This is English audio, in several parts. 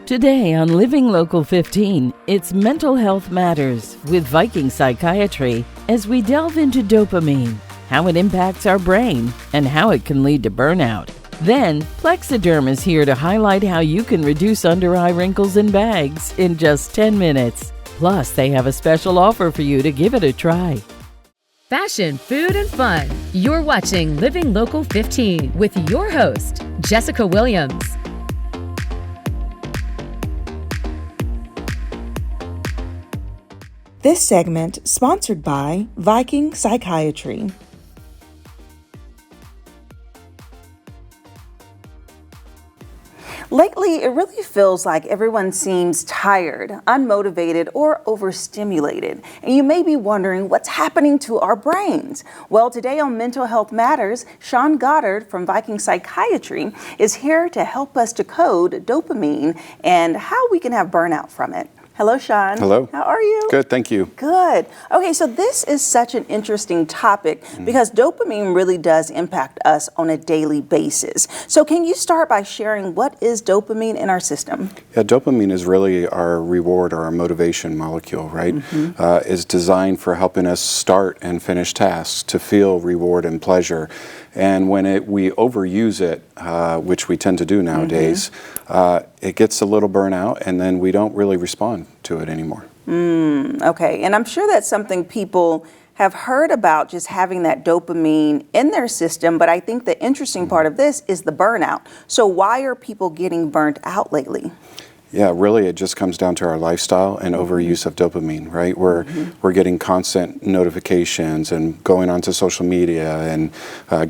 Today on Living Local 15, it's Mental Health Matters with Viking Psychiatry as we delve into dopamine, how it impacts our brain, and how it can lead to burnout. Then, Plexaderm is here to highlight how you can reduce under-eye wrinkles and bags in just 10 minutes. Plus, they have a special offer for you to give it a try. Fashion, food, and fun. You're watching Living Local 15 with your host, Jessica Williams. This segment sponsored by Viking Psychiatry. Lately, it really feels like everyone seems tired, unmotivated, or overstimulated. And you may be wondering what's happening to our brains. Well, today on Mental Health Matters, Sean Goddard from Viking Psychiatry is here to help us decode dopamine and how we can have burnout from it. Hello, Sean. Hello. How are you? Good, thank you. Good. Okay, so this is such an interesting topic because dopamine really does impact us on a daily basis. So can you start by sharing what is dopamine in our system? Yeah, dopamine is really our reward or our motivation molecule, right? Is designed for helping us start and finish tasks, to feel reward and pleasure. And when we overuse it, which we tend to do nowadays, it gets a little burnout, and then we don't really respond to it anymore. Okay, and I'm sure that's something people have heard about, just having that dopamine in their system, but I think the interesting part of this is the burnout. So why are people getting burnt out lately? Yeah, really, it just comes down to our lifestyle and overuse of dopamine, right? We're getting constant notifications and going onto social media and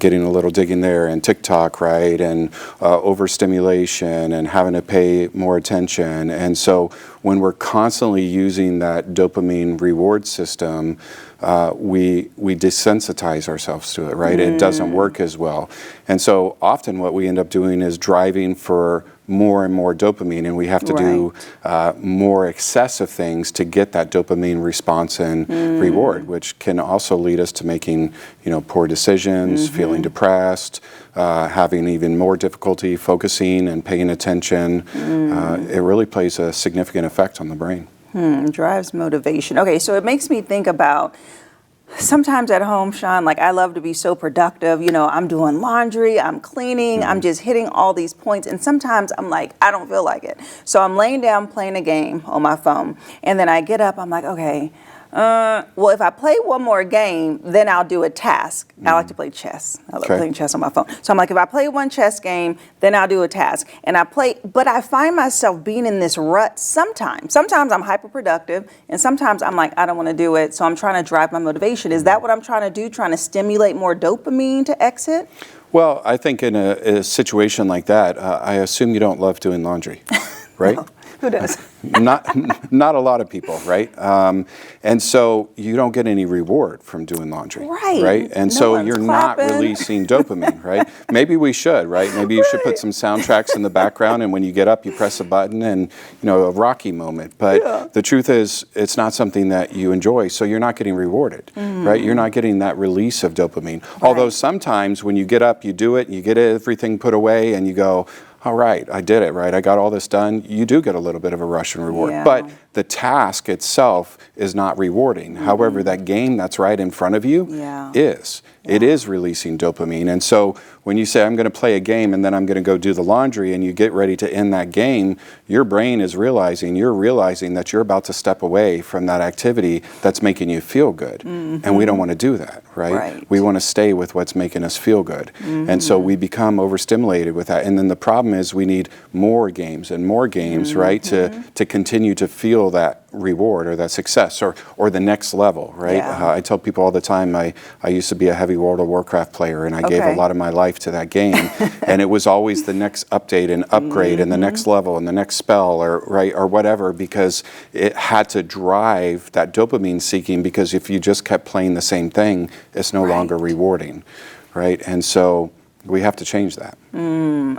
getting a little digging there and TikTok, right? And overstimulation and having to pay more attention. And so when we're constantly using that dopamine reward system, we desensitize ourselves to it, right? It doesn't work as well. And so often what we end up doing is driving for more and more dopamine, and we have to do more excessive things to get that dopamine response and reward, which can also lead us to making, poor decisions, feeling depressed, having even more difficulty focusing and paying attention. It really plays a significant effect on the brain. Drives motivation. Okay, so it makes me think about sometimes at home, Sean, like I love to be so productive. I'm doing laundry, I'm cleaning, I'm just hitting all these points. And sometimes I'm like, I don't feel like it. So I'm laying down playing a game on my phone. And then I get up, I'm like, okay, well, if I play one more game, then I'll do a task. I like to play chess. I love playing chess on my phone. So I'm like, if I play one chess game, then I'll do a task. And I play, but I find myself being in this rut sometimes. Sometimes I'm hyper productive, and sometimes I'm like, I don't want to do it. So I'm trying to drive my motivation. Is that what I'm trying to do? Trying to stimulate more dopamine to exit? Well, I think in a situation like that, I assume you don't love doing laundry, right? No. Who does? Not a lot of people, right? And so you don't get any reward from doing laundry, right? And so you're not releasing dopamine, right? Maybe we should, right? Maybe you should put some soundtracks in the background, and when you get up, you press a button, and a Rocky moment. But the truth is, it's not something that you enjoy, so you're not getting rewarded, right? You're not getting that release of dopamine. Although sometimes when you get up, you do it, and you get everything put away, and you go, all right, I did it, right? I got all this done. You do get a little bit of a rush and reward. But the task itself is not rewarding. However, that game that's right in front of you is. It is releasing dopamine. And so when you say, I'm going to play a game and then I'm going to go do the laundry, and you get ready to end that game, your brain is realizing that you're about to step away from that activity that's making you feel good. And we don't want to do that, right? We want to stay with what's making us feel good. And so we become overstimulated with that. And then the problem is we need more games and more games, right, to continue to feel that reward or that success or the next level, right? I tell people all the time, I used to be a heavy World of Warcraft player, and I gave a lot of my life to that game. And it was always the next update and upgrade and the next level and the next spell or whatever, because it had to drive that dopamine seeking, because if you just kept playing the same thing, it's no longer rewarding, right? And so we have to change that.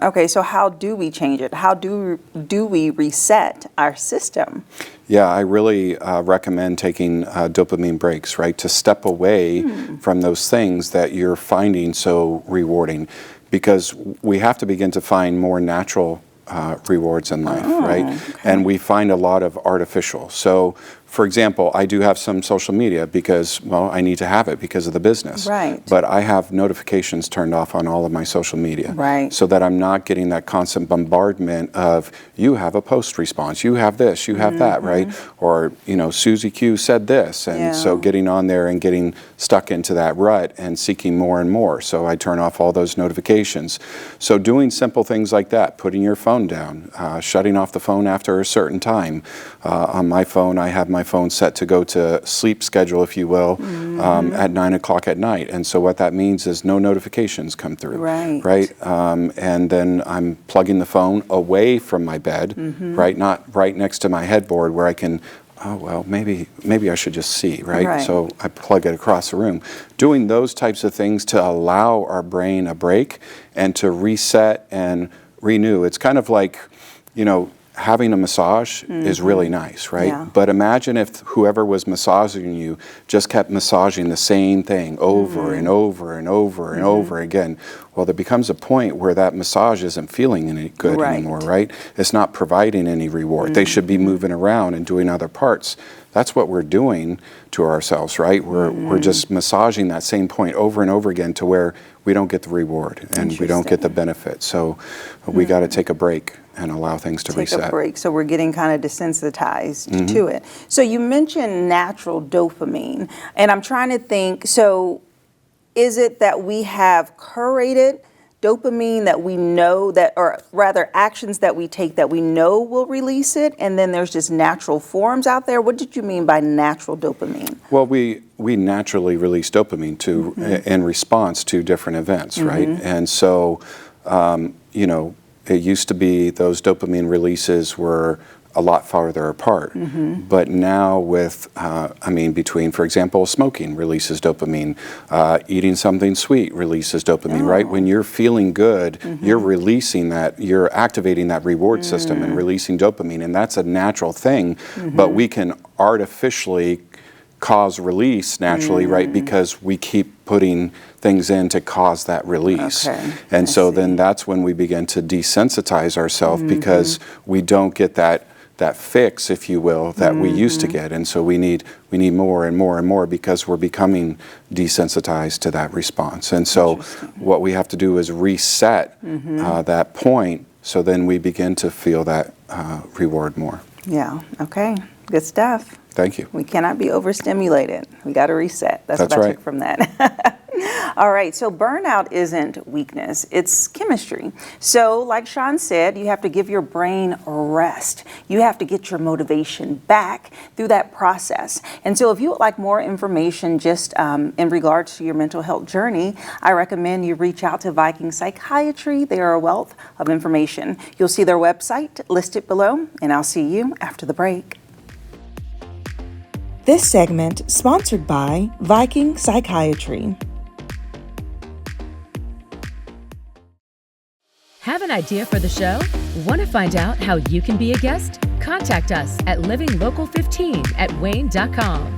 Okay, so how do we change it? How do we reset our system? Yeah, I really recommend taking dopamine breaks, right? To step away from those things that you're finding so rewarding, because we have to begin to find more natural rewards in life, right? Okay. And we find a lot of artificial. So, for example, I do have some social media because, well, I need to have it because of the business. Right. But I have notifications turned off on all of my social media. Right. So that I'm not getting that constant bombardment of, you have a post response, you have this, you have that, right? Or, Susie Q said this. And so getting on there and getting stuck into that rut and seeking more and more. So I turn off all those notifications. So doing simple things like that, putting your phone down, shutting off the phone after a certain time. On my phone, I have my phone set to go to sleep schedule, if you will, at 9 o'clock at night. And so what that means is no notifications come through. Right. And then I'm plugging the phone away from my bed, right? Not right next to my headboard where I can, maybe I should just see, right? So I plug it across the room. Doing those types of things to allow our brain a break and to reset and renew. It's kind of like, having a massage is really nice, right? Yeah. But imagine if whoever was massaging you just kept massaging the same thing over and over and over and over again. Well, there becomes a point where that massage isn't feeling any good anymore, right? It's not providing any reward. They should be moving around and doing other parts. That's what we're doing to ourselves, right? We're just massaging that same point over and over again to where we don't get the reward and we don't get the benefit. So we got to take a break and allow things to reset. Take a break. So we're getting kind of desensitized to it. So you mentioned natural dopamine, and I'm trying to think, so is it that we have curated dopamine that we know that, or rather actions that we take that we know will release it, and then there's just natural forms out there? What did you mean by natural dopamine? Well, we naturally release dopamine in response to different events, right? And so, it used to be those dopamine releases were a lot farther apart. But now with, between, for example, smoking releases dopamine, eating something sweet releases dopamine, right? When you're feeling good, you're releasing that, you're activating that reward system and releasing dopamine, and that's a natural thing, but we can artificially cause release naturally, right? Because we keep putting things in to cause that release. And so then that's when we begin to desensitize ourselves because we don't get that fix, if you will, that we used to get. And so we need more and more and more because we're becoming desensitized to that response. And so what we have to do is reset that point so then we begin to feel that reward more. Yeah, okay, good stuff. Thank you. We cannot be overstimulated. We got to reset. That's what I took from that. All right, so burnout isn't weakness, it's chemistry. So like Sean said, you have to give your brain a rest. You have to get your motivation back through that process. And so if you would like more information just in regards to your mental health journey, I recommend you reach out to Viking Psychiatry. They are a wealth of information. You'll see their website listed below, and I'll see you after the break. This segment sponsored by Viking Psychiatry. Have an idea for the show? Want to find out how you can be a guest? Contact us at livinglocal15@wayne.com.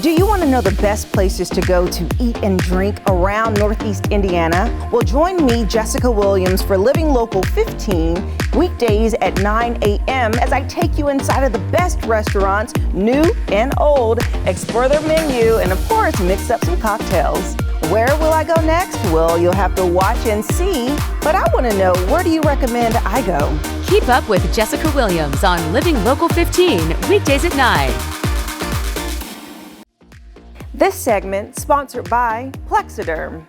Do you want to know the best places to go to eat and drink around Northeast Indiana? Well, join me, Jessica Williams, for Living Local 15, weekdays at 9 a.m. as I take you inside of the best restaurants, new and old, explore their menu, and of course, mix up some cocktails. Where will I go next? Well, you'll have to watch and see, but I want to know, where do you recommend I go? Keep up with Jessica Williams on Living Local 15, weekdays at 9. This segment sponsored by Plexaderm.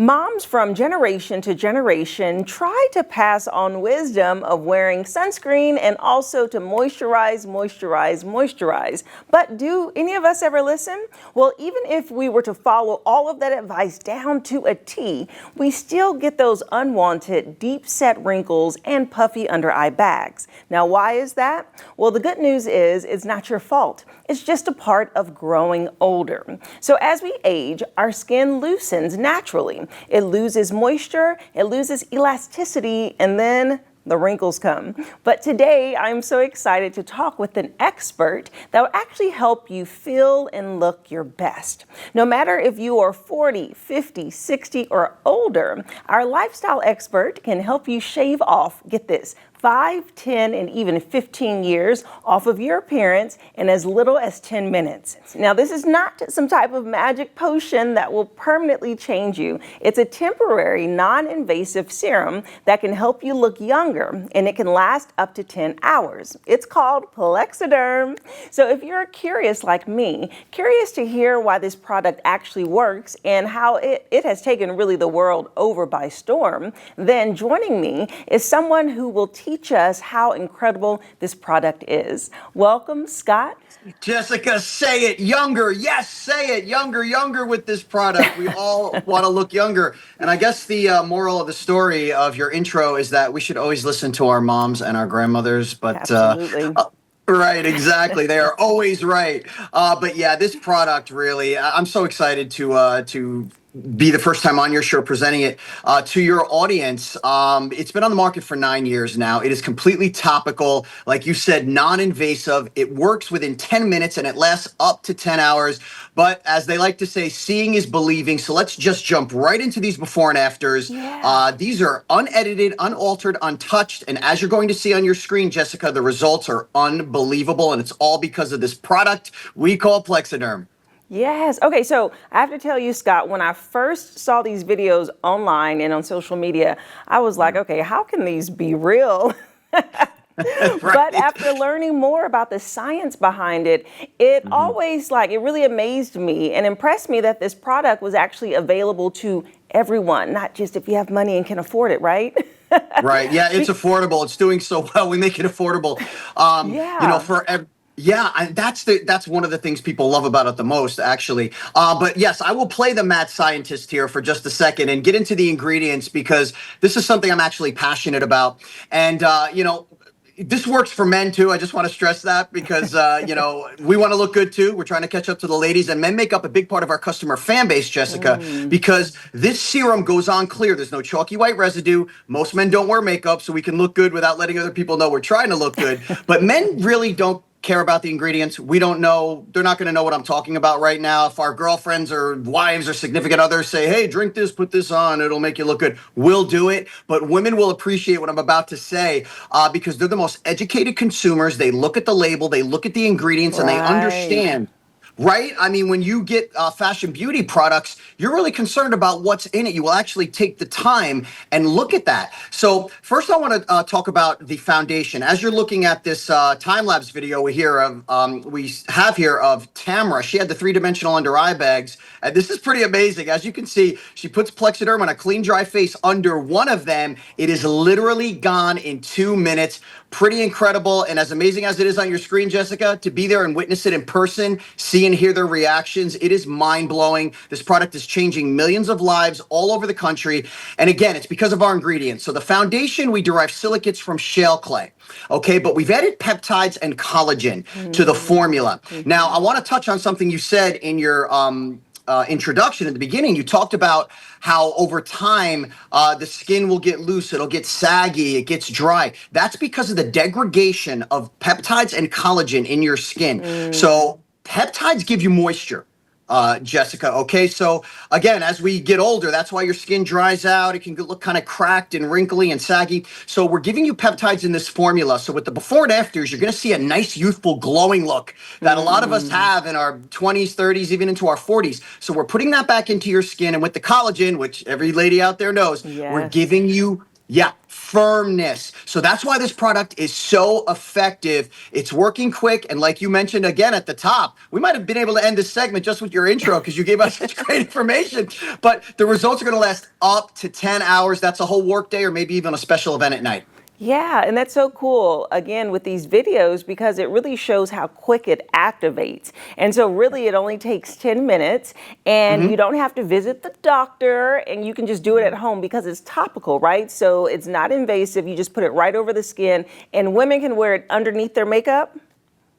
Moms from generation to generation try to pass on wisdom of wearing sunscreen and also to moisturize, moisturize, moisturize. But do any of us ever listen? Well, even if we were to follow all of that advice down to a T, we still get those unwanted, deep-set wrinkles and puffy under-eye bags. Now, why is that? Well, the good news is it's not your fault. It's just a part of growing older. So as we age, our skin loosens naturally. It loses moisture, it loses elasticity, and then the wrinkles come. But today, I'm so excited to talk with an expert that will actually help you feel and look your best. No matter if you are 40, 50, 60, or older, our lifestyle expert can help you shave off, get this, 5, 10, and even 15 years off of your appearance in as little as 10 minutes. Now, this is not some type of magic potion that will permanently change you. It's a temporary, non-invasive serum that can help you look younger, and it can last up to 10 hours. It's called Plexaderm. So if you're curious like me, curious to hear why this product actually works and how it has taken really the world over by storm, then joining me is someone who will teach us how incredible this product is. Welcome, Scott. Jessica, say it younger. Yes, say it younger with this product. We all want to look younger. And I guess the moral of the story of your intro is that we should always listen to our moms and our grandmothers. But absolutely. Right, exactly. They are always right. But yeah, this product really, I'm so excited to be the first time on your show presenting it to your audience. It's been on the market for 9 years now. It is completely topical. Like you said, non-invasive. It works within 10 minutes and it lasts up to 10 hours. But as they like to say, seeing is believing. So let's just jump right into these before and afters. Yeah. These are unedited, unaltered, untouched. And as you're going to see on your screen, Jessica, the results are unbelievable. And it's all because of this product we call Plexaderm. Yes. Okay, so I have to tell you, Scott, when I first saw these videos online and on social media, I was like, okay, how can these be real? Right. But after learning more about the science behind it, it always it really amazed me and impressed me that this product was actually available to everyone, not just if you have money and can afford it, right? Right. Yeah, it's affordable. It's doing so well. We make it affordable. Yeah. Yeah, and that's one of the things people love about it the most, actually. But yes, I will play the mad scientist here for just a second and get into the ingredients because this is something I'm actually passionate about. And this works for men too. I just want to stress that because we want to look good too. We're trying to catch up to the ladies, and men make up a big part of our customer fan base, Jessica, because this serum goes on clear. There's no chalky white residue. Most men don't wear makeup, so we can look good without letting other people know we're trying to look good. But men really don't care about the ingredients. We don't know. They're not going to know what I'm talking about right now. If our girlfriends or wives or significant others say, hey, drink this, put this on, it'll make you look good, we'll do it. But women will appreciate what I'm about to say because they're the most educated consumers. They look at the label, they look at the ingredients, and they understand. Right? I mean, when you get fashion beauty products, you're really concerned about what's in it. You will actually take the time and look at that. So first I want to talk about the foundation. As you're looking at this time-lapse video we have here of Tamara, she had the 3-dimensional under eye bags. And this is pretty amazing. As you can see, she puts Plexaderm on a clean, dry face under one of them. It is literally gone in 2 minutes. Pretty incredible. And as amazing as it is on your screen, Jessica, to be there and witness it in person, see and hear their reactions, it is mind-blowing. This product is changing millions of lives all over the country. And again, it's because of our ingredients. So the foundation, we derive silicates from shale clay. Okay, but we've added peptides and collagen to the formula. Now, I want to touch on something you said in your introduction at the beginning. You talked about how over time the skin will get loose, it'll get saggy, it gets dry. That's because of the degradation of peptides and collagen in your skin. So peptides give you moisture. Jessica. Okay, so again, as we get older, that's why your skin dries out. It can look kind of cracked and wrinkly and saggy. So we're giving you peptides in this formula. So with the before and afters, you're going to see a nice, youthful, glowing look that a lot of us have in our 20s, 30s, even into our 40s. So we're putting that back into your skin. And with the collagen, which every lady out there knows, we're giving you Yeah, firmness. So that's why this product is so effective. It's working quick. And like you mentioned again at the top, we might have been able to end this segment just with your intro because you gave us such great information. But the results are going to last up to 10 hours. That's a whole workday or maybe even a special event at night. Yeah, and that's so cool, again, with these videos because it really shows how quick it activates. And so really it only takes 10 minutes and you don't have to visit the doctor and you can just do it at home because it's topical, right? So it's not invasive. You just put it right over the skin and women can wear it underneath their makeup.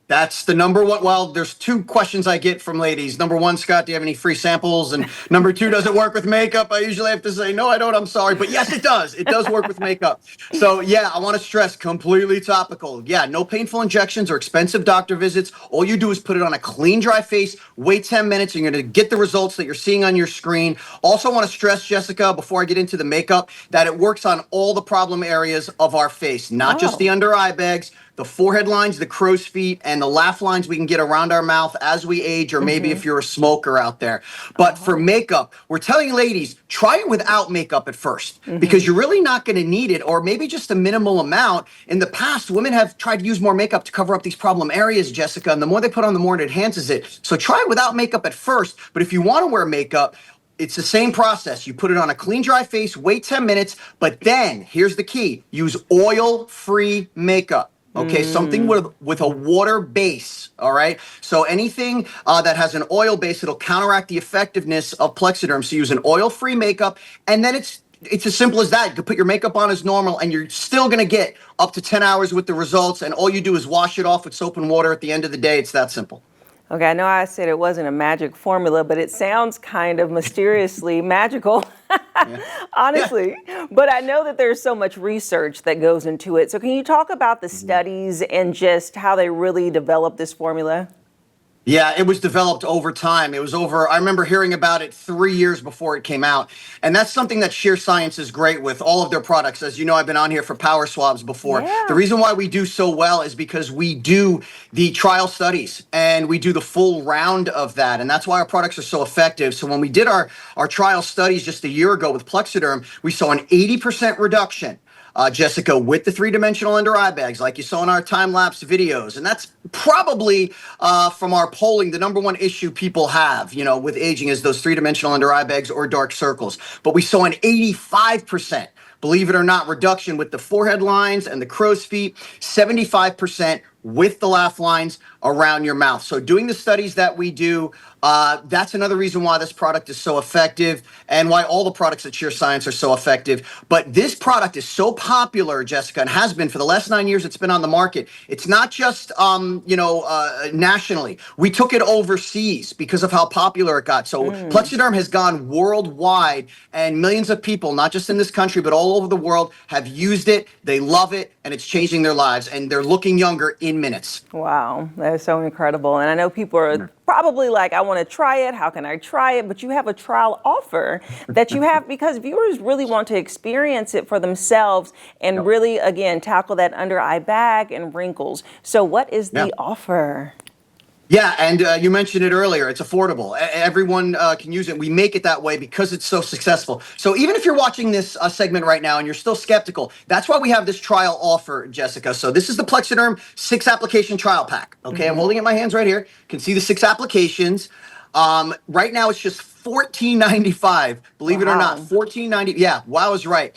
That's the number one. Well, there's two questions I get from ladies. Number one, Scott, do you have any free samples? And number two, does it work with makeup? I usually have to say, no, I don't. I'm sorry. But yes, it does. It does work with makeup. So yeah, I want to stress completely topical. Yeah, no painful injections or expensive doctor visits. All you do is put it on a clean, dry face, wait 10 minutes, and you're going to get the results that you're seeing on your screen. Also want to stress, Jessica, before I get into the makeup, that it works on all the problem areas of our face, not just the under eye bags, the forehead lines, the crow's feet, and the laugh lines we can get around our mouth as we age, or maybe if you're a smoker out there. But for makeup, we're telling ladies, try it without makeup at first, because you're really not going to need it, or maybe just a minimal amount. In the past, women have tried to use more makeup to cover up these problem areas, Jessica, and the more they put on, the more it enhances it. So try it without makeup at first, but if you want to wear makeup, it's the same process. You put it on a clean, dry face, wait 10 minutes, but then, here's the key, use oil-free makeup. Okay, something with a water base, all right? So anything that has an oil base, it'll counteract the effectiveness of Plexaderm. So use an oil-free makeup, and then it's as simple as that. You can put your makeup on as normal, and you're still going to get up to 10 hours with the results, and all you do is wash it off with soap and water at the end of the day. It's that simple. Okay, I know I said it wasn't a magic formula, but it sounds kind of mysteriously magical, honestly. Yeah. But I know that there's so much research that goes into it. So can you talk about the studies and just how they really developed this formula? Yeah, it was developed over time. It was I remember hearing about it 3 years before it came out. And that's something that Sheer Science is great with all of their products. As you know, I've been on here for Power Swabs before. Yeah. The reason why we do so well is because we do the trial studies and we do the full round of that. And that's why our products are so effective. So when we did our trial studies just a year ago with Plexaderm, we saw an 80% reduction. Jessica, with the three-dimensional under eye bags, like you saw in our time-lapse videos. And that's probably, from our polling, the number one issue people have, with aging is those three-dimensional under eye bags or dark circles. But we saw an 85%, believe it or not, reduction with the forehead lines and the crow's feet, 75% with the laugh lines around your mouth. So doing the studies that we do, that's another reason why this product is so effective and why all the products at Sheer Science are so effective. But this product is so popular, Jessica, and has been for the last 9 years it's been on the market. It's not just, nationally. We took it overseas because of how popular it got. So Plexaderm has gone worldwide, and millions of people, not just in this country, but all over the world, have used it. They love it, and it's changing their lives, and they're looking younger in minutes. Wow, that is so incredible. And I know people are probably like, I want to try it. How can I try it? But you have a trial offer that you have because viewers really want to experience it for themselves and really, again, tackle that under eye bag and wrinkles. So what is the offer? Yeah, and you mentioned it earlier. It's affordable. Everyone can use it. We make it that way because it's so successful. So even if you're watching this segment right now and you're still skeptical, that's why we have this trial offer, Jessica. So this is the Plexaderm 6-application trial pack. Okay, I'm holding it in my hands right here. You can see the 6 applications. Right now it's just $14.95. Believe it or not, $14.90. Yeah, wow is right.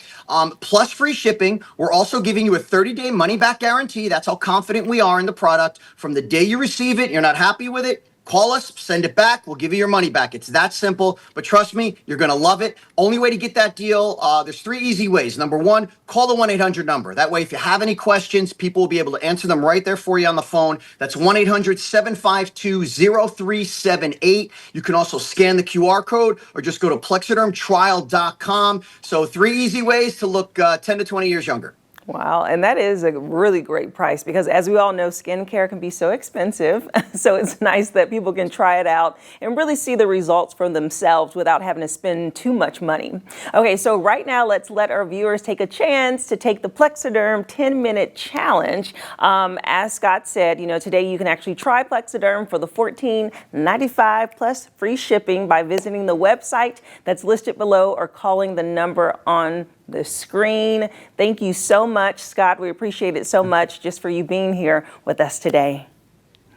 Plus free shipping. We're also giving you a 30-day money-back guarantee. That's how confident we are in the product. From the day you receive it, you're not happy with it, call us, send it back. We'll give you your money back. It's that simple. But trust me, you're going to love it. Only way to get that deal, there's 3 easy ways. Number 1, call the 1-800 number. That way, if you have any questions, people will be able to answer them right there for you on the phone. That's 1-800-752-0378. You can also scan the QR code or just go to plexadermtrial.com. So 3 easy ways to look 10 to 20 years younger. Wow, and that is a really great price because as we all know, skincare can be so expensive. So it's nice that people can try it out and really see the results for themselves without having to spend too much money. Okay, so right now let's let our viewers take a chance to take the Plexaderm 10-minute challenge. As Scott said, today you can actually try Plexaderm for the $14.95 plus free shipping by visiting the website that's listed below or calling the number on the screen. Thank you so much, Scott. We appreciate it so much just for you being here with us today.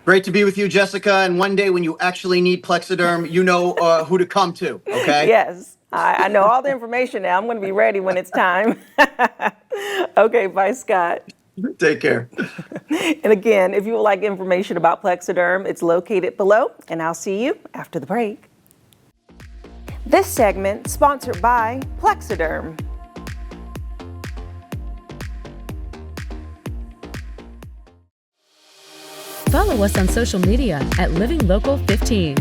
Great to be with you, Jessica. And one day when you actually need Plexaderm, you know who to come to, okay? Yes, I know all the information now. I'm going to be ready when it's time. Okay, bye, Scott. Take care. And again, if you would like information about Plexaderm, it's located below, and I'll see you after the break. This segment sponsored by Plexaderm. Follow us on social media at Living Local 15.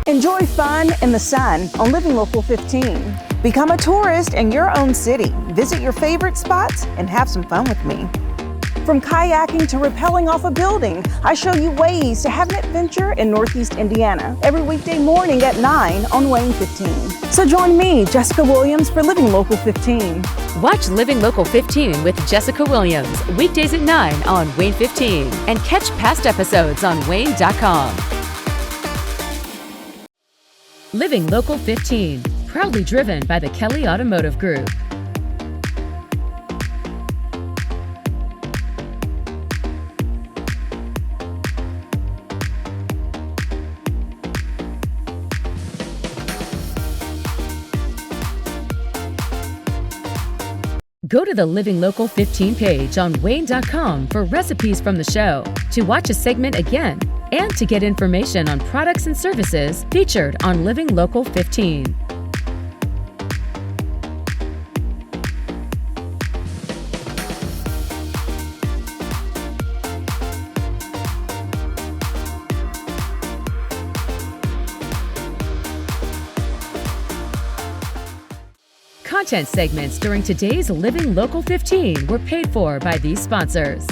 Enjoy fun in the sun on Living Local 15. Become a tourist in your own city. Visit your favorite spots and have some fun with me. From kayaking to rappelling off a building, I show you ways to have an adventure in Northeast Indiana every weekday morning at 9 on WANE 15. So join me, Jessica Williams, for Living Local 15. Watch Living Local 15 with Jessica Williams weekdays at 9 on WANE 15 and catch past episodes on WANE.com. Living Local 15, proudly driven by the Kelly Automotive Group. Go to the Living Local 15 page on WANE.com for recipes from the show, to watch a segment again, and to get information on products and services featured on Living Local 15. Content segments during today's Living Local 15 were paid for by these sponsors.